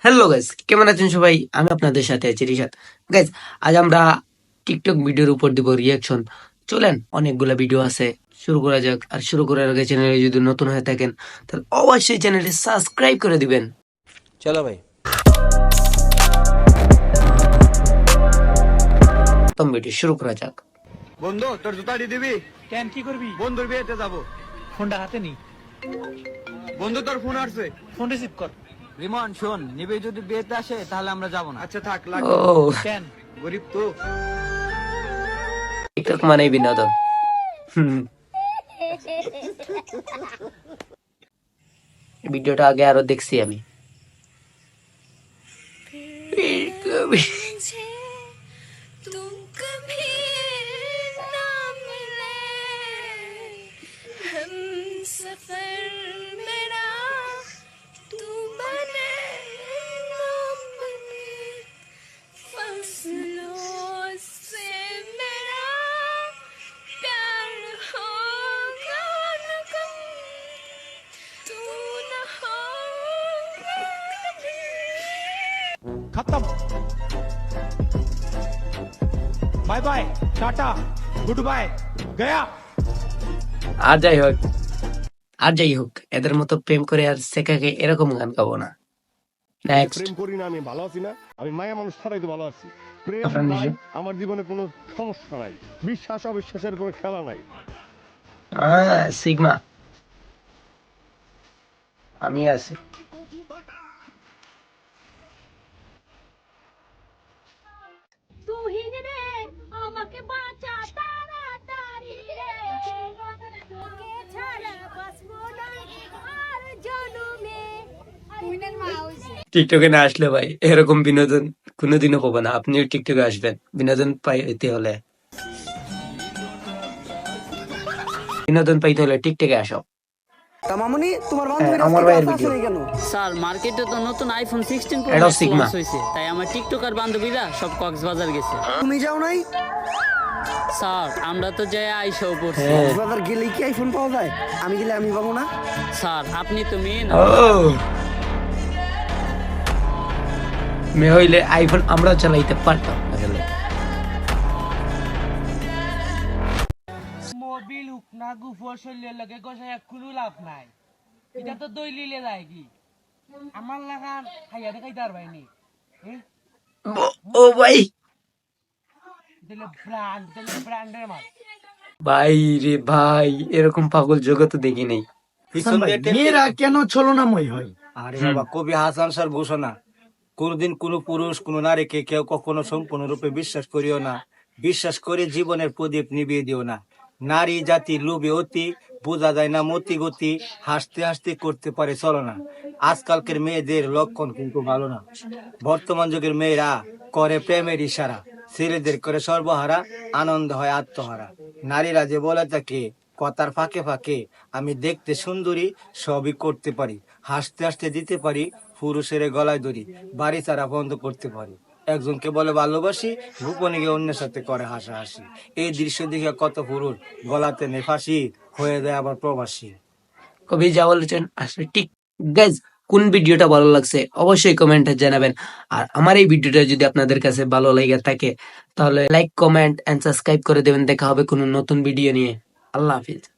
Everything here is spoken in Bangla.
হ্যালো গাইস, কেমন আছেন সবাই? আমি আপনাদের সাথে আছি রিশাদ। গাইস, আজ আমরা টিকটক ভিডিওর উপর দিব রিয়াকশন। চলেন, অনেকগুলা ভিডিও আছে, শুরু করা যাক। আর শুরু করার আগে চ্যানেলে যদি নতুন হয়ে থাকেন তাহলে অবশ্যই চ্যানেলটি সাবস্ক্রাইব করে দিবেন। চলো ভাই। প্রথম ভিডিও শুরু করা যাক। বন্ধু তোর জুতাটি দিবি? কেন কি করবি? বন্ধুর বিয়েতে যাবো। ফোনটা হাতে নি, বন্ধু তোর ফোন আসছে। ফোন রিসিভ কর। রিমন শোন, নিবে যদি বিয়েতে আসে তাহলে আমরা যাব না। আচ্ছা থাক, ও, লাগবে। কেন? গরিব তো। টিকটক মানেই বিনোদন। ভিডিওটা আগে আরো দেখছি আমি। मुझे तुम कभी ना मिले हम सफर मेरा तू बने ना बने फसलों से मेरा प्यार होगा न कम तू न होगा कभी खत्म। Bye bye, tata, good bye. আর যাই হোক, এদের মতো প্রেম করে আর শেখাকে এরকম গান গাবো না। নেক্সট। প্রেম করি না, আমি ভালো আছি না, আমি মায়া মানুষ ছাড়াই তো ভালো আছি। প্রেম আপনার নিজে? নাই, আমার জীবনে কোনো সমস্যা নাই, বিশ্বাস অবিশ্বাসের কোনো খেলা নাই। সিগমা, আমি আছি। তুহিন রে আমাকে বাঁচা তাড়াতাড়ি রে তোকে ছাড়া বাঁচবো না আর জনমে তুহিনের মা হইছে টিকটকে না আসলে ভাই এরকম বিনোদন কোনোদিনও পাবো না। আপনিও টিকটকে আসবেন, বিনোদন পাইতে হলে টিকটকে আসো। মামুনি তোমার হ্যাঁ, বান্ধবীর আমার আজকে ভাইয়ের ক্লাস ভিডিও। আছে কেন? স্যার মার্কেটে তো নতুন আইফোন 16 প্রো এটাও ম্যাক্স সিগমা। লঞ্চ হয়েছে, তাই আমার টিকটকার বান্ধবীরা সব কক্সবাজার গেছে। তুমি যাও নাই? স্যার আমরা তো যাই আইসাও পড়ছি। হ্যাঁ। বাজার গেলেই কি আইফোন পাওয়া যায়? আমি গেলে আমি পাবো না? স্যার আপনি তো মেয়ে না। ও, মেয়ে হইলে আইফোন আমরাও চালাইতে পারতাম আসলে। মোবিল উকনা গুফর শৈলের লগে গসায় কোনো লাভ নাই। এটা তো দই লিলে যায় কি আমার লাগান খাইয়া দেখাই তার ভাইনি ও ভাই, দিলে ব্র্যান্ডের মাল। ভাই রে ভাই, এরকম পাগল জগৎ দেখি নেই। পিছন দিয়ে মেয়েরা কেন ছলনাময় হয়? আরে বাবা, কবি হাসান স্যার ঘোষণা, কোনদিন কোনো পুরুষ কোন নারীকে কেউ কখনো সম্পূর্ণরূপে বিশ্বাস করিও না, বিশ্বাস করে জীবনের প্রদীপ নিভিয়ে দিও না। নারী জাতি লোভে অতি, বোঝা যায় না মতি গতি, হাসতে হাসতে করতে পারে চলনা। আজকালকের মেয়েদের লক্ষণ কিন্তু ভালো না। বর্তমান যুগের মেয়েরা করে প্রেমের ইশারা, ছেলেদের করে সর্বহারা, আনন্দ হয় আত্মহারা। নারীরা যে বলে থাকে কথার ফাঁকে ফাঁকে, আমি দেখতে সুন্দরী, সবই করতে পারি, হাসতে হাসতে দিতে পারি পুরুষের গলায় দড়ি, বাড়ি ছাড়া বন্ধ করতে পারি। একজনকে বলে ভালোবাসি, গোপনে গিয়ে অন্যের সাথে করে হাসাহাসি। এই দৃশ্য দেখে কত পুরুষ গলাতে নে ফাঁসি, হয়ে যায় আবার প্রবাসী। কবি যা বলেছেন আসলে ঠিক। গাইজ, কোন ভিডিওটা ভালো লাগছে অবশ্যই কমেন্টে জানাবেন। আর আমার এই ভিডিওটা যদি আপনাদের কাছে ভালো লেগে থাকে তাহলে লাইক, কমেন্ট এন্ড সাবস্ক্রাইব করে দেবেন। দেখা হবে কোনো নতুন ভিডিও নিয়ে। আল্লাহ হাফিজ।